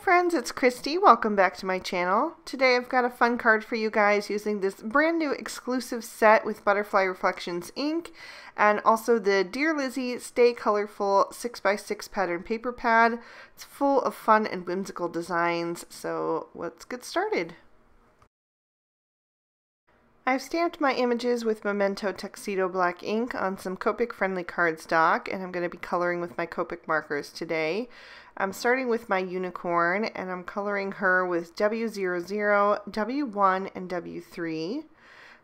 friends, it's Christy. Welcome back to my channel. Today I've got a fun card for you guys using this brand new exclusive set with Butterfly Reflections ink and also the Dear Lizzie Stay Colorful 6x6 pattern paper pad. It's full of fun and whimsical designs, so let's get started. I've stamped my images with Memento Tuxedo black ink on some Copic friendly cardstock, and I'm going to be coloring with my Copic markers today. I'm starting with my unicorn, and I'm coloring her with W00, W1, and W3.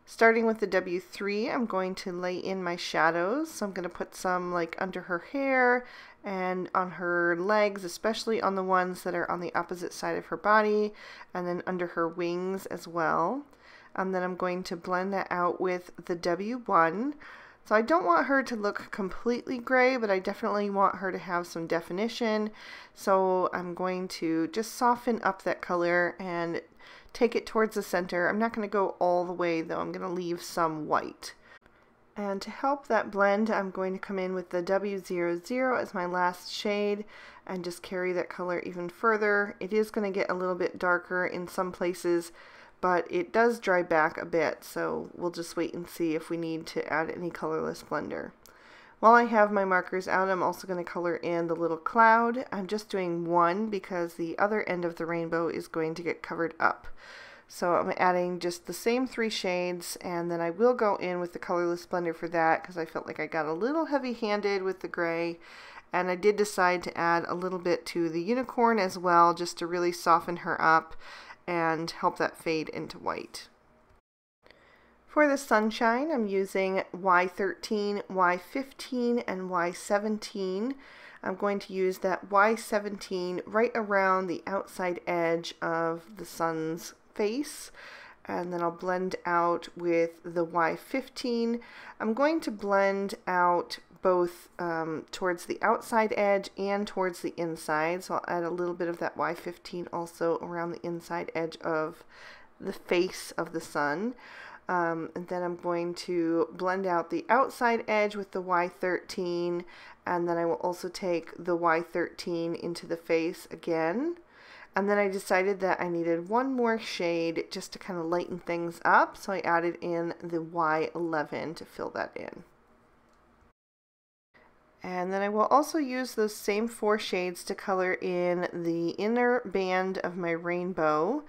Starting with the W3, I'm going to lay in my shadows. So I'm going to put some like under her hair and on her legs, especially on the ones that are on the opposite side of her body, and then under her wings as well. And then I'm going to blend that out with the W1. So I don't want her to look completely gray, but I definitely want her to have some definition. So I'm going to just soften up that color and take it towards the center. I'm not going to go all the way though. I'm going to leave some white. And to help that blend, I'm going to come in with the W00 as my last shade and just carry that color even further. It is going to get a little bit darker in some places, but it does dry back a bit, so we'll just wait and see if we need to add any colorless blender. While I have my markers out, I'm also going to color in the little cloud. I'm just doing one because the other end of the rainbow is going to get covered up. So I'm adding just the same 3 shades, and then I will go in with the colorless blender for that because I felt like I got a little heavy-handed with the gray. And I did decide to add a little bit to the unicorn as well, just to really soften her up and help that fade into white. For the sunshine, I'm using Y13, Y15, and Y17. I'm going to use that Y17 right around the outside edge of the sun's face, and then I'll blend out with the Y15. I'm going to blend out both towards the outside edge and towards the inside, so I'll add a little bit of that Y15 also around the inside edge of the face of the sun. And then I'm going to blend out the outside edge with the Y13, and then I will also take the Y13 into the face again. And then I decided that I needed one more shade just to kind of lighten things up, so I added in the Y11 to fill that in. And then I will also use those same 4 shades to color in the inner band of my rainbow.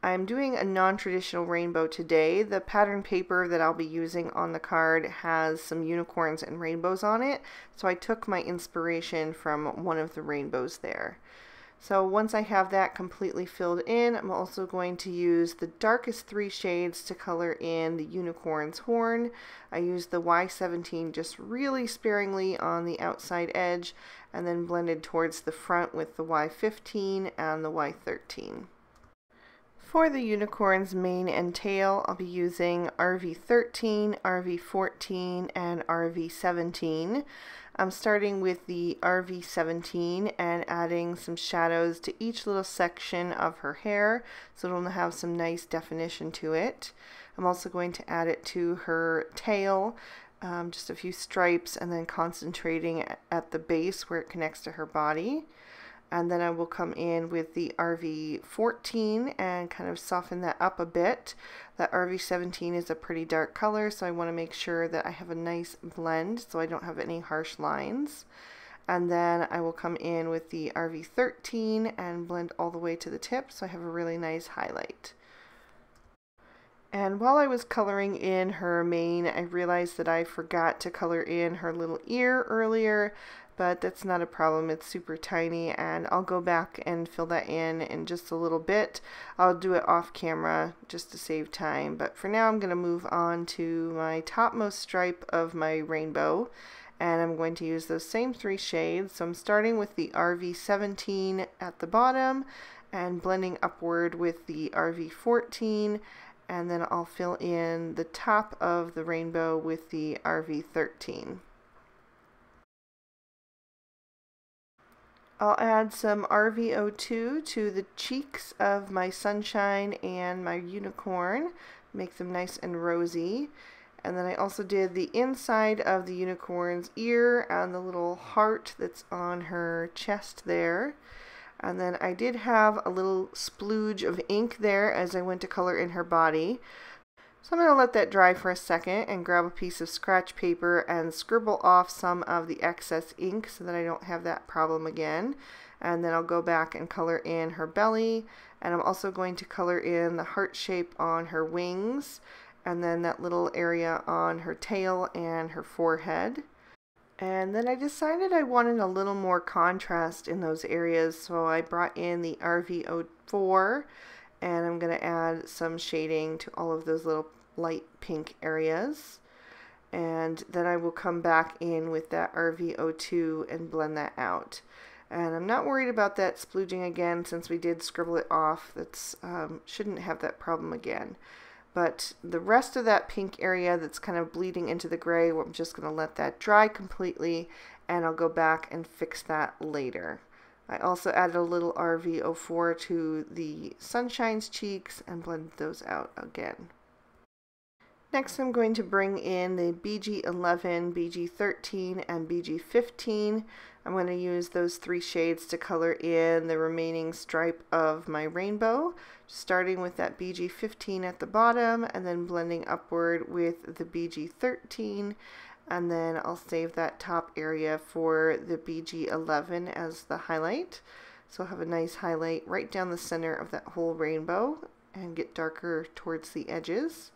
I'm doing a non-traditional rainbow today. The pattern paper that I'll be using on the card has some unicorns and rainbows on it, so I took my inspiration from one of the rainbows there. So once I have that completely filled in, I'm also going to use the darkest 3 shades to color in the unicorn's horn. I used the Y17 just really sparingly on the outside edge, and then blended towards the front with the Y15 and the Y13. For the unicorn's mane and tail, I'll be using RV13, RV14, and RV17. I'm starting with the RV17 and adding some shadows to each little section of her hair so it'll have some nice definition to it. I'm also going to add it to her tail, just a few stripes, and then concentrating at the base where it connects to her body. And then I will come in with the RV14 and kind of soften that up a bit. That RV17 is a pretty dark color, so I want to make sure that I have a nice blend so I don't have any harsh lines. And then I will come in with the RV13 and blend all the way to the tip so I have a really nice highlight. And while I was coloring in her mane, I realized that I forgot to color in her little ear earlier, but that's not a problem. It's super tiny, and I'll go back and fill that in just a little bit. I'll do it off camera just to save time, but for now I'm going to move on to my topmost stripe of my rainbow, and I'm going to use those same 3 shades. So I'm starting with the RV17 at the bottom and blending upward with the RV14, and then I'll fill in the top of the rainbow with the RV13. I'll add some RV02 to the cheeks of my sunshine and my unicorn, make them nice and rosy. And then I also did the inside of the unicorn's ear and the little heart that's on her chest there. And then I did have a little splooge of ink there as I went to color in her body. So I'm going to let that dry for a second and grab a piece of scratch paper and scribble off some of the excess ink so that I don't have that problem again. And then I'll go back and color in her belly, and I'm also going to color in the heart shape on her wings, and then that little area on her tail and her forehead. And then I decided I wanted a little more contrast in those areas, so I brought in the RV04, and I'm going to add some shading to all of those little light pink areas. And then I will come back in with that RV02 and blend that out. And I'm not worried about that splooging again since we did scribble it off. That's shouldn't have that problem again. But the rest of that pink area that's kind of bleeding into the gray, I'm just going to let that dry completely, and I'll go back and fix that later. I also added a little RV04 to the Sunshine's cheeks and blended those out again. Next, I'm going to bring in the BG11, BG13, and BG15. I'm going to use those three shades to color in the remaining stripe of my rainbow, starting with that BG15 at the bottom and then blending upward with the BG13, and then I'll save that top area for the BG11 as the highlight. So I'll have a nice highlight right down the center of that whole rainbow and get darker towards the edges.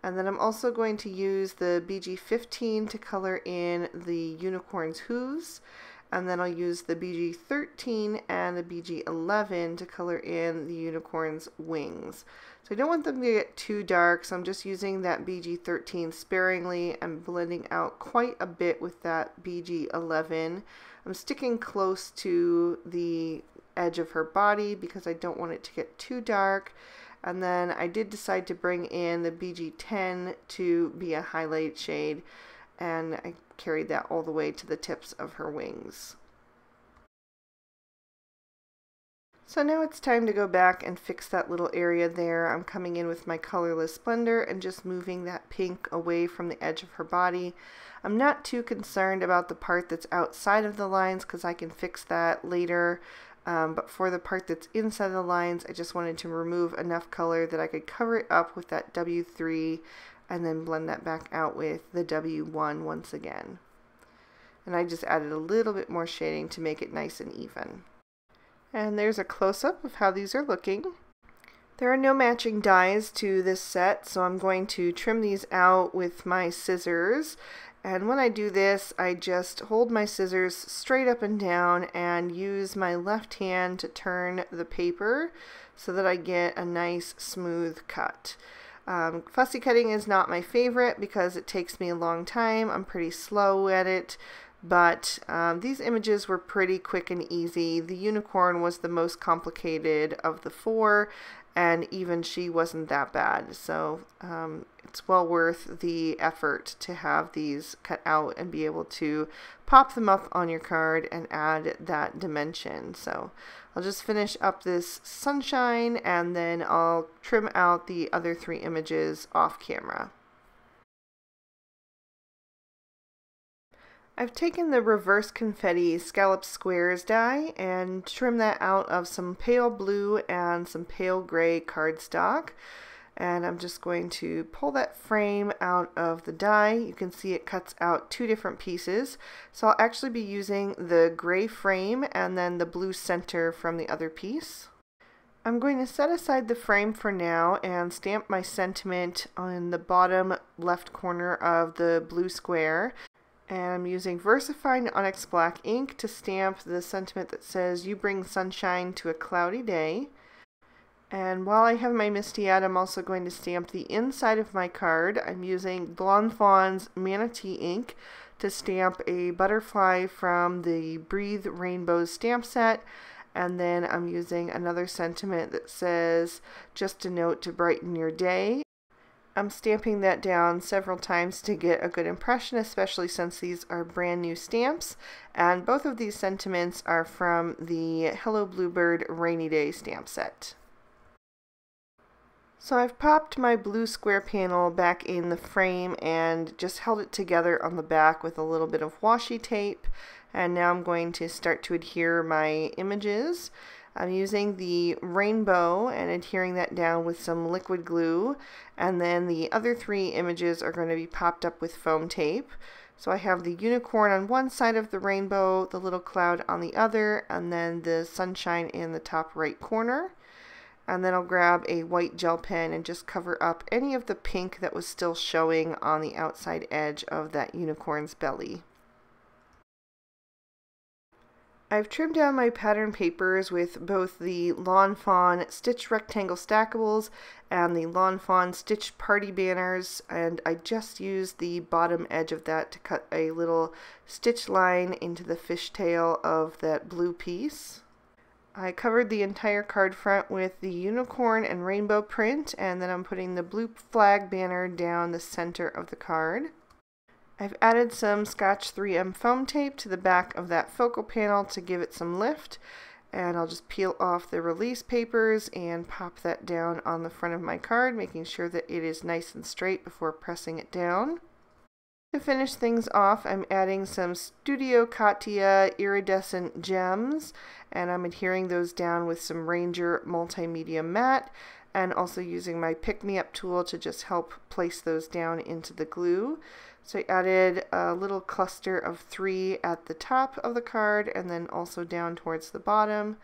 And then I'm also going to use the BG15 to color in the unicorn's hooves, and then I'll use the BG13 and the BG11 to color in the unicorn's wings. So I don't want them to get too dark, so I'm just using that BG13 sparingly and blending out quite a bit with that BG11. I'm sticking close to the edge of her body because I don't want it to get too dark. And then I did decide to bring in the BG10 to be a highlight shade, and I carried that all the way to the tips of her wings. So now it's time to go back and fix that little area there. I'm coming in with my colorless blender and just moving that pink away from the edge of her body. I'm not too concerned about the part that's outside of the lines because I can fix that later. But for the part that's inside the lines, I just wanted to remove enough color that I could cover it up with that W3 and then blend that back out with the W1 once again. And I just added a little bit more shading to make it nice and even. And there's a close-up of how these are looking. There are no matching dies to this set, so I'm going to trim these out with my scissors. And when I do this, I just hold my scissors straight up and down and use my left hand to turn the paper so that I get a nice smooth cut. Fussy cutting is not my favorite because it takes me a long time. I'm pretty slow at it, but these images were pretty quick and easy. The unicorn was the most complicated of the four, and even she wasn't that bad. So it's well worth the effort to have these cut out and be able to pop them up on your card and add that dimension. So I'll just finish up this sunshine and then I'll trim out the other three images off camera. I've taken the reverse confetti scallop squares die and trimmed that out of some pale blue and some pale gray cardstock. And I'm just going to pull that frame out of the die. You can see it cuts out two different pieces. So I'll actually be using the gray frame and then the blue center from the other piece. I'm going to set aside the frame for now and stamp my sentiment on the bottom left corner of the blue square. And I'm using VersaFine Onyx Black ink to stamp the sentiment that says, "You bring sunshine to a cloudy day." And while I have my Misty out, I'm also going to stamp the inside of my card. I'm using Blonde Fawn's Manatee ink to stamp a butterfly from the Breathe Rainbows stamp set. And then I'm using another sentiment that says, "Just a note to brighten your day." I'm stamping that down several times to get a good impression, especially since these are brand new stamps. And both of these sentiments are from the Hello Bluebird Rainy Day stamp set. So I've popped my blue square panel back in the frame and just held it together on the back with a little bit of washi tape. And now I'm going to start to adhere my images. I'm using the rainbow and adhering that down with some liquid glue, and then the other 3 images are going to be popped up with foam tape. So I have the unicorn on one side of the rainbow, the little cloud on the other, and then the sunshine in the top right corner. And then I'll grab a white gel pen and just cover up any of the pink that was still showing on the outside edge of that unicorn's belly. I've trimmed down my pattern papers with both the Lawn Fawn Stitch Rectangle Stackables and the Lawn Fawn Stitch Party Banners, and I just used the bottom edge of that to cut a little stitch line into the fishtail of that blue piece. I covered the entire card front with the unicorn and rainbow print, and then I'm putting the blue flag banner down the center of the card. I've added some Scotch 3M foam tape to the back of that focal panel to give it some lift, and I'll just peel off the release papers and pop that down on the front of my card, making sure that it is nice and straight before pressing it down. To finish things off, I'm adding some Studio Katia iridescent gems, and I'm adhering those down with some Ranger Multimedia Matte, and also using my pick-me-up tool to just help place those down into the glue. So I added a little cluster of 3 at the top of the card and then also down towards the bottom.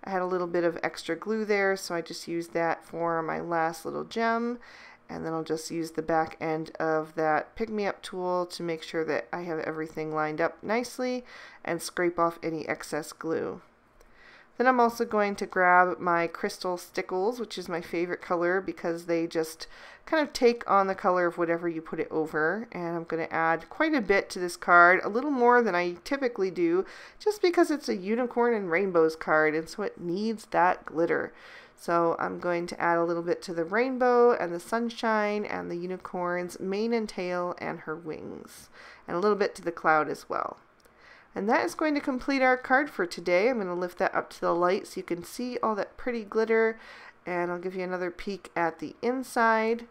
I had a little bit of extra glue there, so I just used that for my last little gem. And then I'll just use the back end of that pick-me-up tool to make sure that I have everything lined up nicely and scrape off any excess glue. Then I'm also going to grab my crystal stickles, which is my favorite color because they just kind of take on the color of whatever you put it over. And I'm going to add quite a bit to this card, a little more than I typically do, just because it's a unicorn and rainbows card, and so it needs that glitter. So I'm going to add a little bit to the rainbow and the sunshine and the unicorn's mane and tail and her wings, and a little bit to the cloud as well. And that is going to complete our card for today. I'm going to lift that up to the light so you can see all that pretty glitter, and I'll give you another peek at the inside.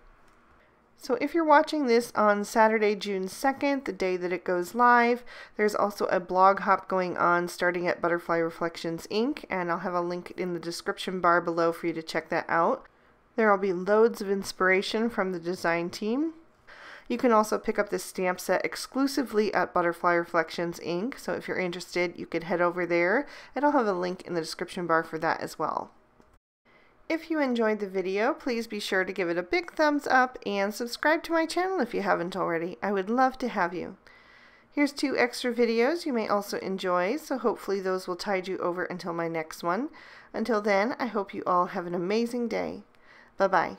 So if you're watching this on Saturday, June 2nd, the day that it goes live, there's also a blog hop going on starting at Butterfly Reflections Inc., and I'll have a link in the description bar below for you to check that out. There will be loads of inspiration from the design team. You can also pick up this stamp set exclusively at Butterfly Reflections Inc., so if you're interested, you can head over there, and I'll have a link in the description bar for that as well. If you enjoyed the video, please be sure to give it a big thumbs up and subscribe to my channel if you haven't already. I would love to have you. Here's 2 extra videos you may also enjoy, so hopefully those will tide you over until my next one. Until then, I hope you all have an amazing day. Bye-bye.